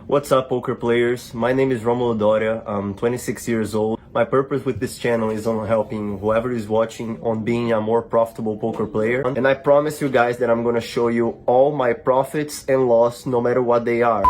What's up, poker players? My name is Romulo Dorea. I'm 26 years old. My purpose with this channel is on helping whoever is watching on being a more profitable poker player. And I promise you guys that I'm gonna show you all my profits and loss no matter what they are.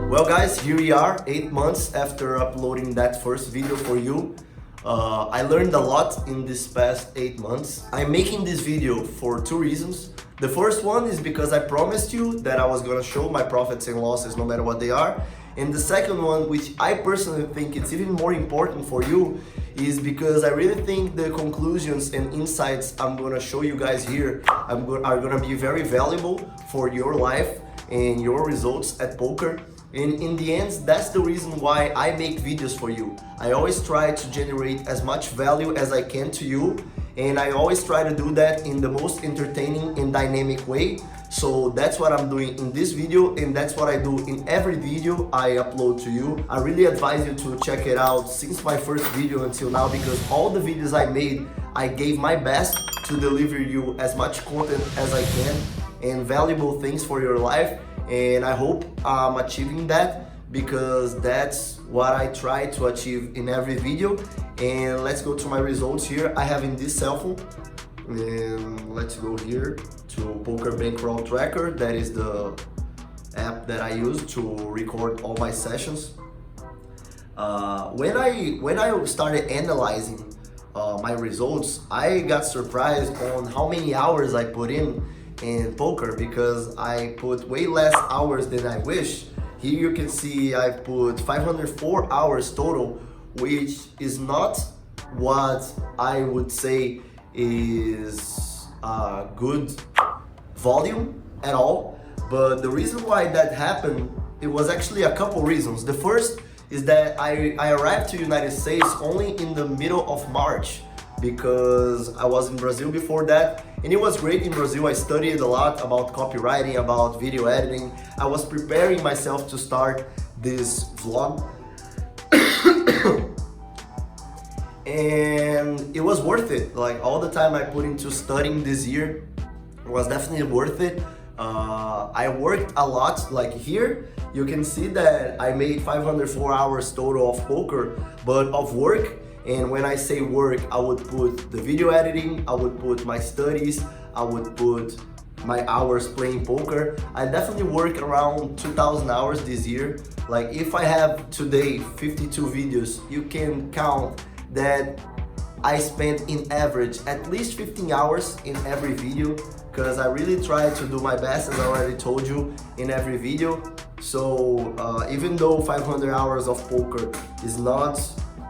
Well guys, here we are, 8 months after uploading that first video for you. I learned a lot in this past 8 months. I'm making this video for two reasons. The first one is because I promised you that I was gonna show my profits and losses no matter what they are. And the second one, which I personally think it's even more important for you, is because I really think the conclusions and insights I'm gonna show you guys here are gonna be very valuable for your life and your results at poker. And in the end, that's the reason why I make videos for you. I always try to generate as much value as I can to you, and I always try to do that in the most entertaining and dynamic way. So that's what I'm doing in this video, and that's what I do in every video I upload to you. I really advise you to check it out since my first video until now, because all the videos I made, I gave my best to deliver you as much content as I can and valuable things for your life. And I hope I'm achieving that, because that's what I try to achieve in every video. And let's go to my results here. I have in this cell phone, and let's go here to Poker Bankroll Tracker. That is the app that I use to record all my sessions. When I started analyzing my results, I got surprised on how many hours I put in poker, because I put way less hours than I wish. Here you can see I put 504 hours total, which is not what I would say is a good volume at all. But the reason why that happened, it was actually a couple reasons. The first is that I arrived to United States only in the middle of March, because I was in Brazil before that, and it was great in Brazil. I studied a lot about copywriting, about video editing. I was preparing myself to start this vlog and it was worth it. Like, all the time I put into studying this year was definitely worth it. I worked a lot. Like, here you can see that I made 504 hours total of poker, but of work. And when I say work, I would put the video editing, I would put my studies, I would put my hours playing poker. I definitely work around 2,000 hours this year. Like, if I have today 52 videos, you can count that I spent in average at least 15 hours in every video, because I really try to do my best, as I already told you, in every video. So even though 500 hours of poker is not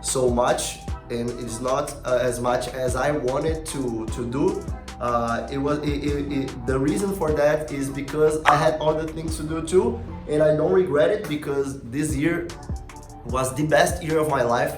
so much, and it's not as much as I wanted to do, the reason for that is because I had other things to do too, and I don't regret it, because this year was the best year of my life,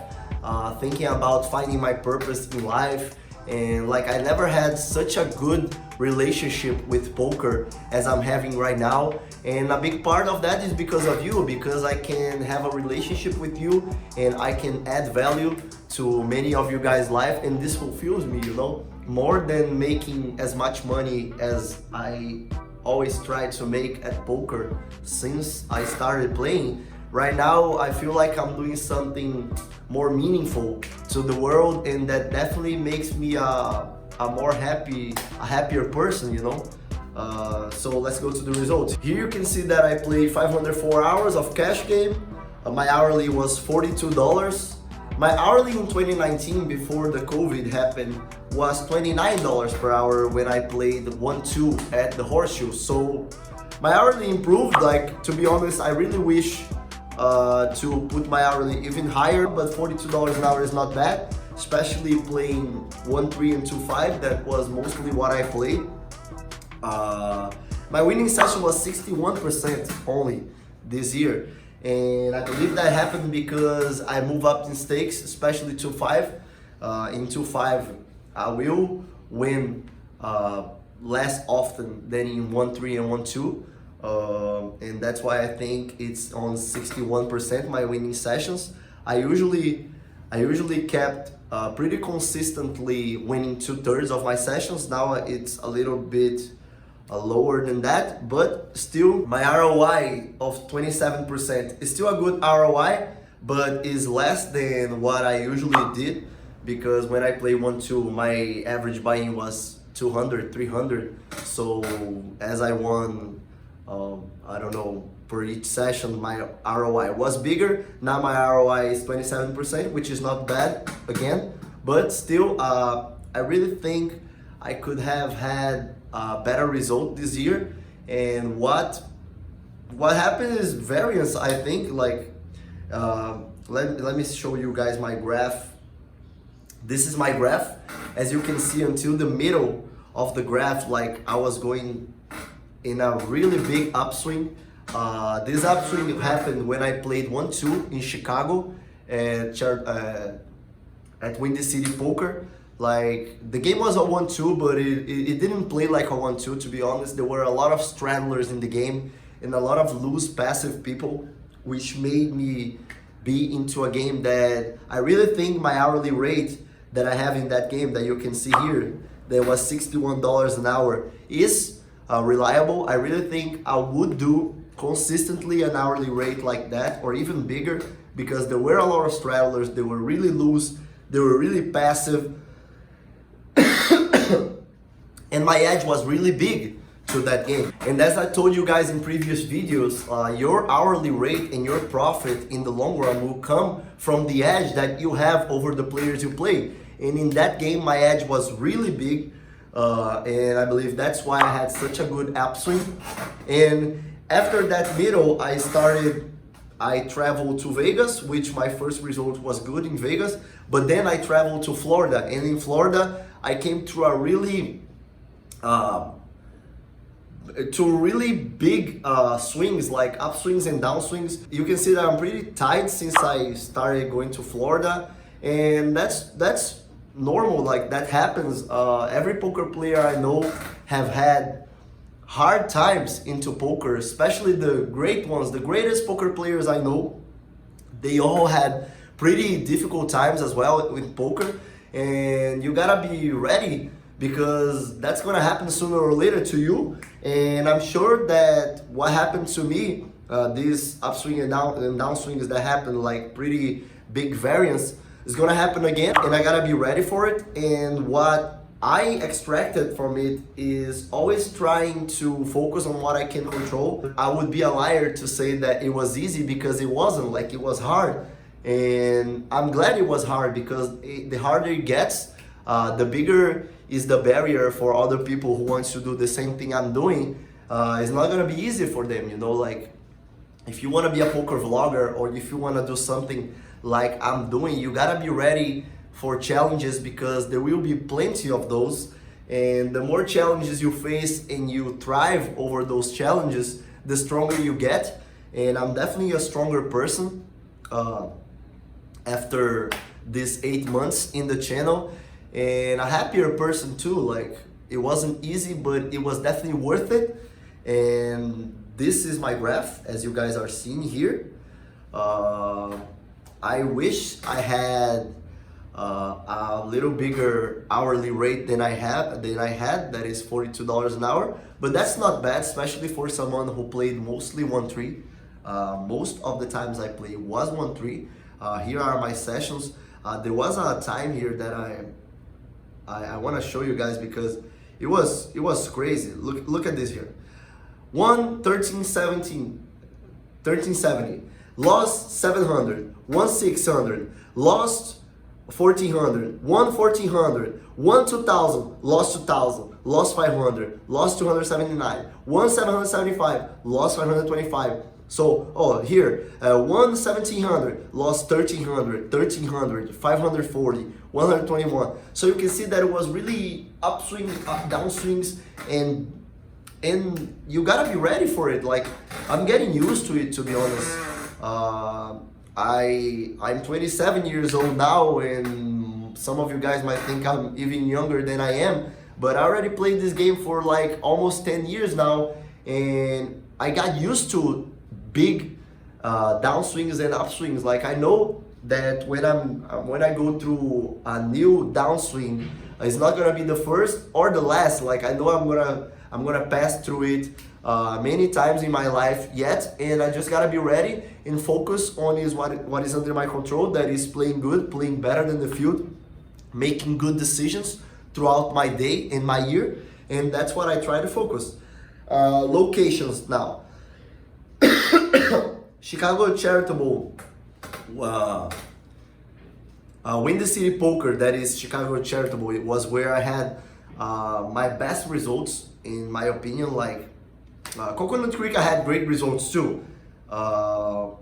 thinking about finding my purpose in life. And like, I never had such a good relationship with poker as I'm having right now. And a big part of that is because of you, because I can have a relationship with you and I can add value to many of you guys' life, and this fulfills me, you know, more than making as much money as I always try to make at poker since I started playing. Right now, I feel like I'm doing something more meaningful to the world, and that definitely makes me a happier person, you know. So let's go to the results. Here you can see that I played 504 hours of cash game. My hourly was $42. My hourly in 2019, before the COVID happened, was $29 per hour when I played 1-2 at the Horseshoe. So my hourly improved. Like, to be honest, I really wish to put my hourly even higher, but $42 an hour is not bad, especially playing 1-3 and 2-5. That was mostly what I played. My winning session was 61% only this year, and I believe that happened because I move up in stakes, especially 2-5. In 2-5, I will win less often than in 1-3 and 1-2. And that's why I think it's on 61% my winning sessions. I usually kept pretty consistently winning 2/3 of my sessions. Now it's a little bit lower than that, but still my ROI of 27% is still a good ROI, but is less than what I usually did, because when I play 1-2 my average buy-in was 200, 300. So as I won, I don't know, per each session my ROI was bigger. Now my ROI is 27%, which is not bad again, but still I really think I could have had a better result this year. And what happened is variance, I think. Like let me show you guys my graph. This is my graph. As you can see, until the middle of the graph, like I was going in a really big upswing. This upswing happened when I played 1-2 in Chicago at Windy City Poker. Like the game was a 1-2, but it didn't play like a 1-2, to be honest. There were a lot of stragglers in the game and a lot of loose passive people, which made me be into a game that I really think my hourly rate that I have in that game, that you can see here, that was $61 an hour, is reliable. I really think I would do consistently an hourly rate like that, or even bigger, because there were a lot of stragglers. They were really loose, they were really passive, and my edge was really big to that game. And as I told you guys in previous videos, your hourly rate and your profit in the long run will come from the edge that you have over the players you play. And in that game, my edge was really big, and I believe that's why I had such a good upswing. And after that middle, I traveled to Vegas, which my first result was good in Vegas, but then I traveled to Florida, and in Florida, I came to a really big swings, like upswings and downswings. You can see that I'm pretty tight since I started going to Florida, and that's normal. Like that happens. Every poker player I know have had hard times into poker, especially the great ones, the greatest poker players I know. They all had pretty difficult times as well with poker, and you gotta be ready, because that's gonna happen sooner or later to you. And I'm sure that what happened to me, these upswing and downswings that happen, like pretty big variance, is gonna happen again, and I gotta be ready for it. And what I extracted from it is always trying to focus on what I can control. I would be a liar to say that it was easy, because it wasn't. Like, it was hard, and I'm glad it was hard, because the harder it gets, the bigger is the barrier for other people who want to do the same thing I'm doing. It's not gonna be easy for them, you know. Like, if you want to be a poker vlogger, or if you want to do something like I'm doing, you gotta be ready for challenges, because there will be plenty of those. And the more challenges you face and you thrive over those challenges, the stronger you get. And I'm definitely a stronger person after these 8 months in the channel, and a happier person too. Like, it wasn't easy, but it was definitely worth it. And this is my graph, as you guys are seeing here. I wish I had a little bigger hourly rate than I had, that is $42 an hour, but that's not bad, especially for someone who played mostly 1-3. Most of the times I played was 1-3. Here are my sessions. There was a time here that I want to show you guys, because it was crazy. Look at this here. 1370, lost 700, won 600, lost 1400, won 1400, won 2000, lost 2000, lost 500, lost 279, won 775, lost 525. So, here, won 1700, lost 1300, 1300, 540, 121. So you can see that it was really upswing, downswings, and you gotta be ready for it. Like, I'm getting used to it, to be honest. I'm 27 years old now, and some of you guys might think I'm even younger than I am, but I already played this game for like almost 10 years now, and I got used to big downswings and upswings. Like, I know that when I go through a new downswing, it's not gonna be the first or the last. Like, I know I'm gonna pass through it many times in my life yet, and I just gotta be ready and focus on what is under my control, that is playing good, playing better than the field, making good decisions throughout my day and my year, and that's what I try to focus. Locations now. Chicago Charitable, Windy City Poker, that is Chicago Charitable, it was where I had my best results in my opinion. Like Coconut Creek, I had great results too, but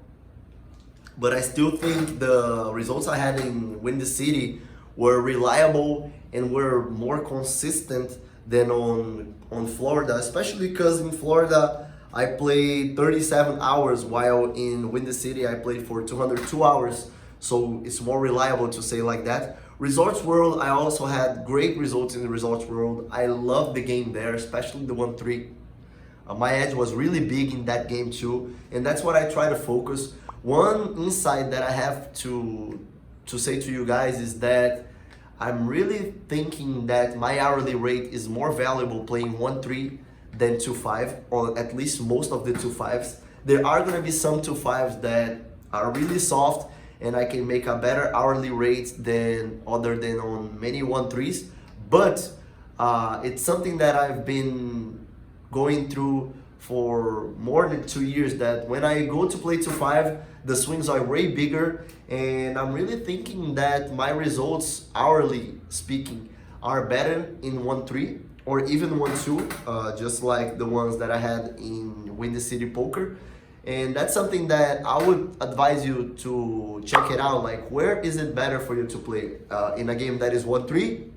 I still think the results I had in Windy City were reliable and were more consistent than on Florida, especially because in Florida I played 37 hours, while in Windy City I played for 202 hours, so it's more reliable to say like that. Resorts World, I also had great results in the Resorts World. I loved the game there, especially the 1-3. My edge was really big in that game too, and that's what I try to focus. One insight that I have to say to you guys is that I'm really thinking that my hourly rate is more valuable playing 1-3 than 2-5, or at least most of the 2-5s. There are gonna be some 2-5s that are really soft, and I can make a better hourly rate than on many 1-3s. But it's something that I've been going through for more than 2 years, that when I go to play 2-5, the swings are way bigger, and I'm really thinking that my results, hourly speaking, are better in 1-3 or even 1-2, just like the ones that I had in Windy City Poker. And that's something that I would advise you to check it out. Like, where is it better for you to play? In a game that is 1-3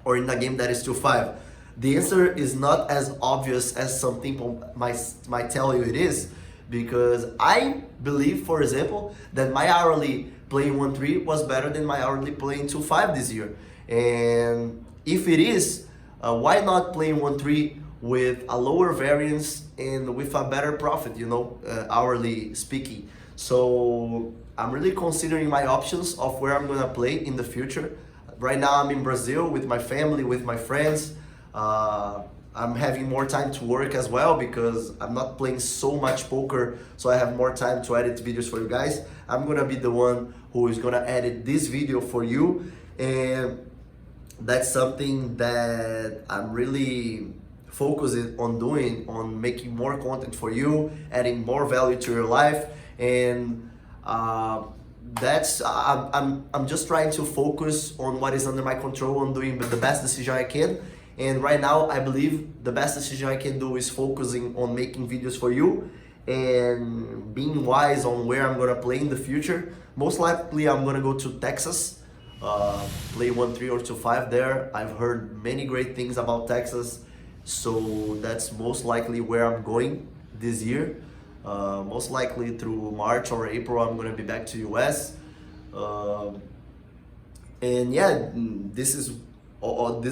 or in a game that is 2-5? The answer is not as obvious as some people might tell you it is, because I believe, for example, that my hourly playing 1-3 was better than my hourly playing 2-5 this year. And if it is, why not playing 1-3 with a lower variance and with a better profit, hourly speaking? So I'm really considering my options of where I'm gonna play in the future. Right now I'm in Brazil with my family, with my friends. I'm having more time to work as well because I'm not playing so much poker, so I have more time to edit videos for you guys. I'm gonna be the one who is gonna edit this video for you, and that's something that I'm really focusing on doing, on making more content for you, adding more value to your life. And that's I'm just trying to focus on what is under my control, on doing the best decision I can. And right now I believe the best decision I can do is focusing on making videos for you and being wise on where I'm gonna play in the future. Most likely I'm gonna go to Texas, play 1-3 or 2-5 there. I've heard many great things about Texas, so that's most likely where I'm going this year. Most likely through March or April I'm gonna be back to US. And yeah, these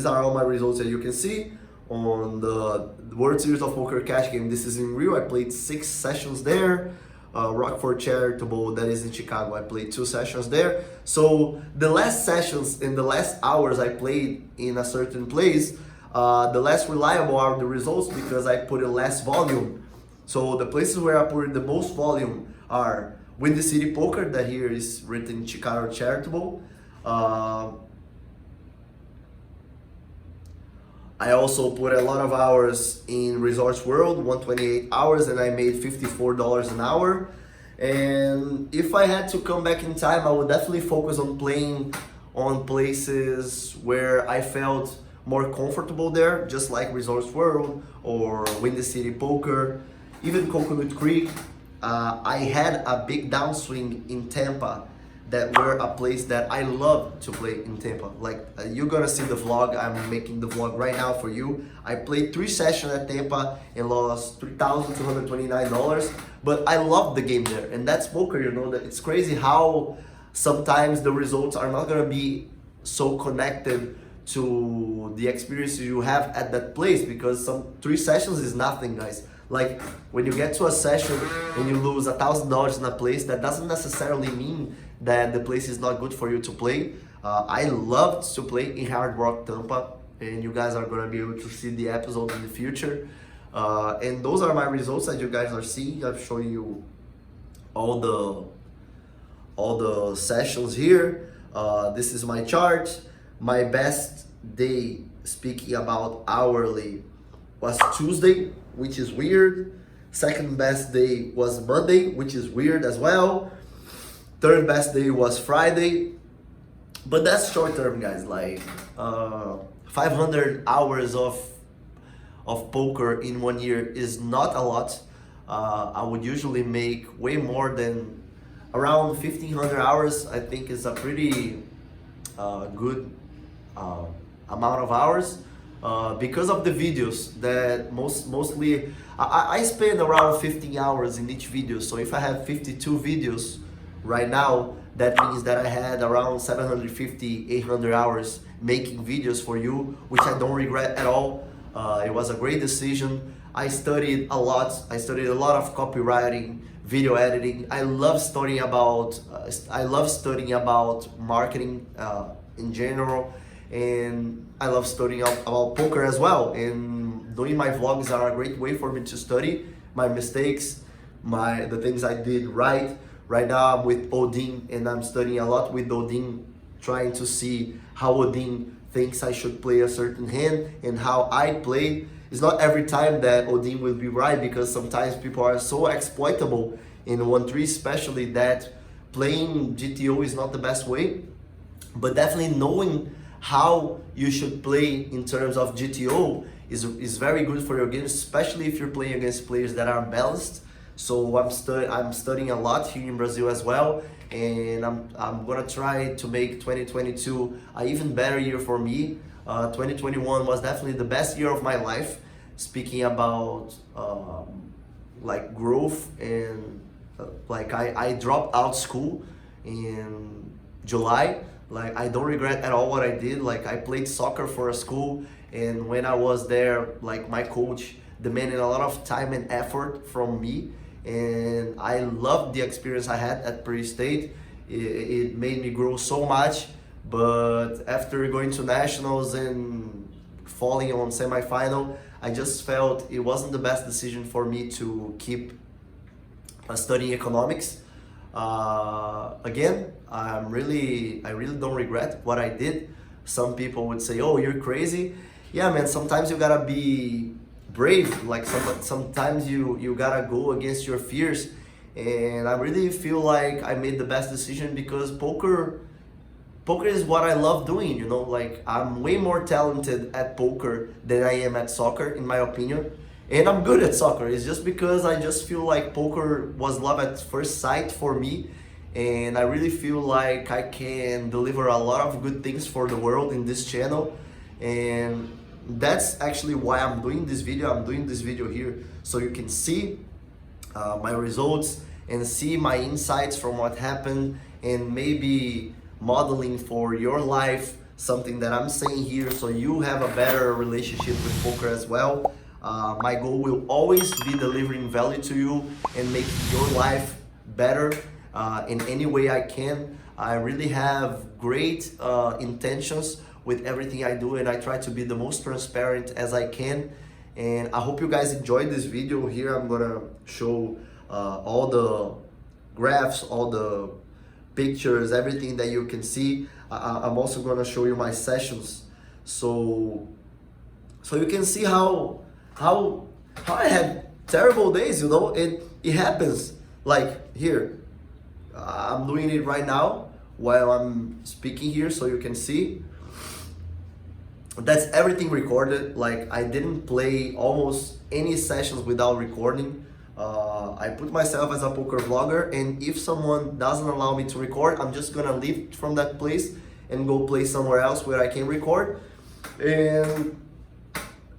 are all my results that you can see on the World Series of Poker cash game. This is in Rio. I played 6 sessions there. Rockford Charitable, that is in Chicago, I played 2 sessions there. So the last sessions and the last hours I played in a certain place, the less reliable are the results because I put in less volume. So the places where I put in the most volume are Windy City Poker, that here is written Chicago Charitable. I also put a lot of hours in Resorts World, 128 hours, and I made $54 an hour. And if I had to come back in time, I would definitely focus on playing on places where I felt more comfortable there, just like Resorts World or Windy City Poker, even Coconut Creek. I had a big downswing in Tampa that were a place that I love to play in Tampa. Like, you're gonna see the vlog. I'm making the vlog right now for you. I played 3 sessions at Tampa and lost $3,229, but I love the game there. And that's poker, that it's crazy how sometimes the results are not gonna be so connected to the experience you have at that place, because 3 sessions is nothing, guys. Like, when you get to a session and you lose $1,000 in a place, that doesn't necessarily mean that the place is not good for you to play. I loved to play in Hard Rock Tampa. and you guys are gonna be able to see the episode in the future. And those are my results that you guys are seeing. I'm showing you all the sessions here. This is my chart. My best day, speaking about hourly, was Tuesday, which is weird. Second best day was Monday, which is weird as well. Third best day was Friday. But that's short term, guys. Like 500 hours of poker in 1 year is not a lot. I would usually make way more than around 1500 hours. I think is a pretty good amount of hours because of the videos that mostly I spend around 15 hours in each video. So if I have 52 videos right now, that means that I had around 750, 800 hours making videos for you, which I don't regret at all. It was a great decision. I studied a lot. I studied a lot of copywriting, video editing. I love studying about marketing in general, and I love studying about poker as well. And doing my vlogs are a great way for me to study my mistakes, the things I did right. Right now I'm with Odin, and I'm studying a lot with Odin, trying to see how Odin thinks I should play a certain hand and how I play. It's not every time that Odin will be right, because sometimes people are so exploitable in 1-3 especially, that playing GTO is not the best way. But definitely knowing how you should play in terms of GTO is very good for your game, especially if you're playing against players that are balanced. So I'm studying a lot here in Brazil as well, and I'm gonna try to make 2022 an even better year for me. 2021 was definitely the best year of my life, speaking about like growth, and like I dropped out school in July. Like I don't regret at all what I did. Like I played soccer for a school, and when I was there, like my coach demanded a lot of time and effort from me, and I loved the experience I had at Pre-State. It made me grow so much. But after going to nationals and falling on semifinal, I just felt it wasn't the best decision for me to keep studying economics. Again, I really don't regret what I did. Some people would say, "Oh, you're crazy." Yeah, man. Sometimes you gotta be brave. Like sometimes you gotta go against your fears. And I really feel like I made the best decision, because poker is what I love doing, you know. Like I'm way more talented at poker than I am at soccer, in my opinion. And I'm good at soccer. It's just because I just feel like poker was love at first sight for me. And I really feel like I can deliver a lot of good things for the world in this channel. And that's actually why I'm doing this video. I'm doing this video here so you can see my results and see my insights from what happened, and maybe modeling for your life something that I'm saying here, so you have a better relationship with poker as well. My goal will always be delivering value to you and making your life better in any way I can. I really have great intentions with everything I do, and I try to be the most transparent as I can. And I hope you guys enjoyed this video. Here I'm gonna show all the graphs, all the pictures, everything that you can see. I'm also gonna show you my sessions, so you can see how I had terrible days, you know. It happens. Like here, I'm doing it right now while I'm speaking here, so you can see. That's everything recorded. Like I didn't play almost any sessions without recording. I put myself as a poker vlogger, and if someone doesn't allow me to record, I'm just gonna leave from that place and go play somewhere else where I can record. And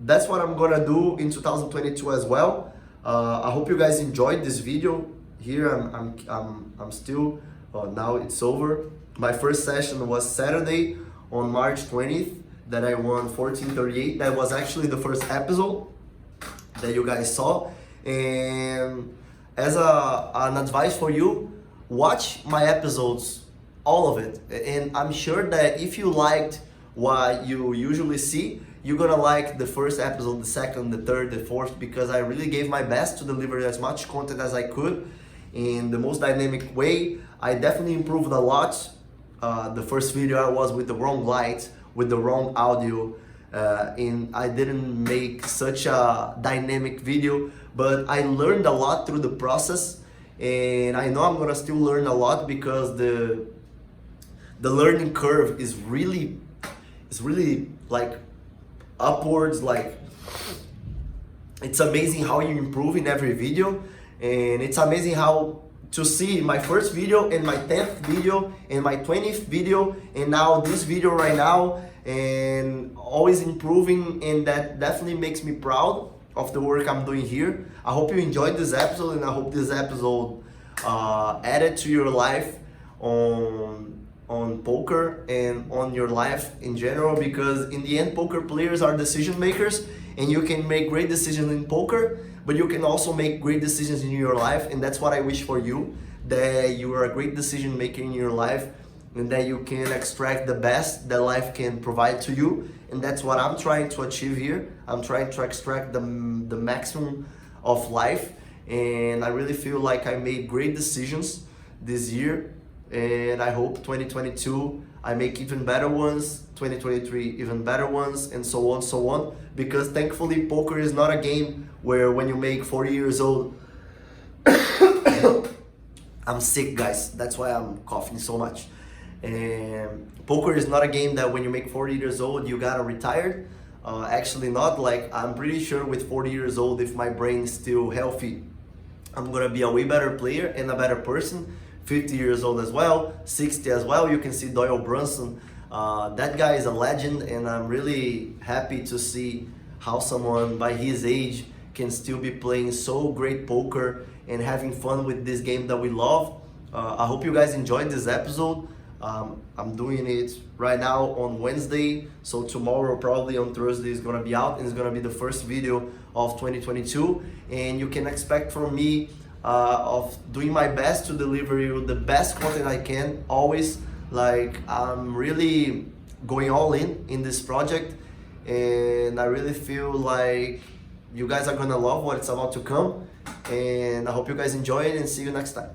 that's what I'm gonna do in 2022 as well. I hope you guys enjoyed this video. Here I'm still. Now it's over. My first session was Saturday on March 20th. That I won 1438. That was actually the first episode that you guys saw. And as an advice for you, watch my episodes, all of it. And I'm sure that if you liked what you usually see, you're gonna like the first episode, the second, the third, the fourth, because I really gave my best to deliver as much content as I could in the most dynamic way. I definitely improved a lot. The first video I was with the wrong light, with the wrong audio, and I didn't make such a dynamic video, but I learned a lot through the process, and I know I'm gonna still learn a lot because the learning curve is really like upwards. Like, it's amazing how you improve in every video, and it's amazing how to see my first video and my 10th video and my 20th video and now this video right now, and always improving, and that definitely makes me proud of the work I'm doing here. I hope you enjoyed this episode, and I hope this episode added to your life on poker and on your life in general, because in the end, poker players are decision makers, and you can make great decisions in poker, but you can also make great decisions in your life, and that's what I wish for you, that you are a great decision maker in your life, and that you can extract the best that life can provide to you. And that's what I'm trying to achieve here. I'm trying to extract the maximum of life, and I really feel like I made great decisions this year, and I hope 2022 I make even better ones, 2023 even better ones, and so on, because thankfully poker is not a game where when you make 40 years old I'm sick, guys, that's why I'm coughing so much. And poker is not a game that when you make 40 years old you gotta retire. Actually not. Like, I'm pretty sure with 40 years old, if my brain is still healthy, I'm gonna be a way better player and a better person. 50 years old as well, 60 as well. You can see Doyle Brunson. That guy is a legend, and I'm really happy to see how someone by his age can still be playing so great poker and having fun with this game that we love. I hope you guys enjoyed this episode. I'm doing it right now on Wednesday, so tomorrow, probably on Thursday, is gonna be out, and it's gonna be the first video of 2022, and you can expect from me of doing my best to deliver you the best content I can, always. Like, I'm really going all in this project, and I really feel like you guys are gonna love what it's about to come, and I hope you guys enjoy it, and see you next time.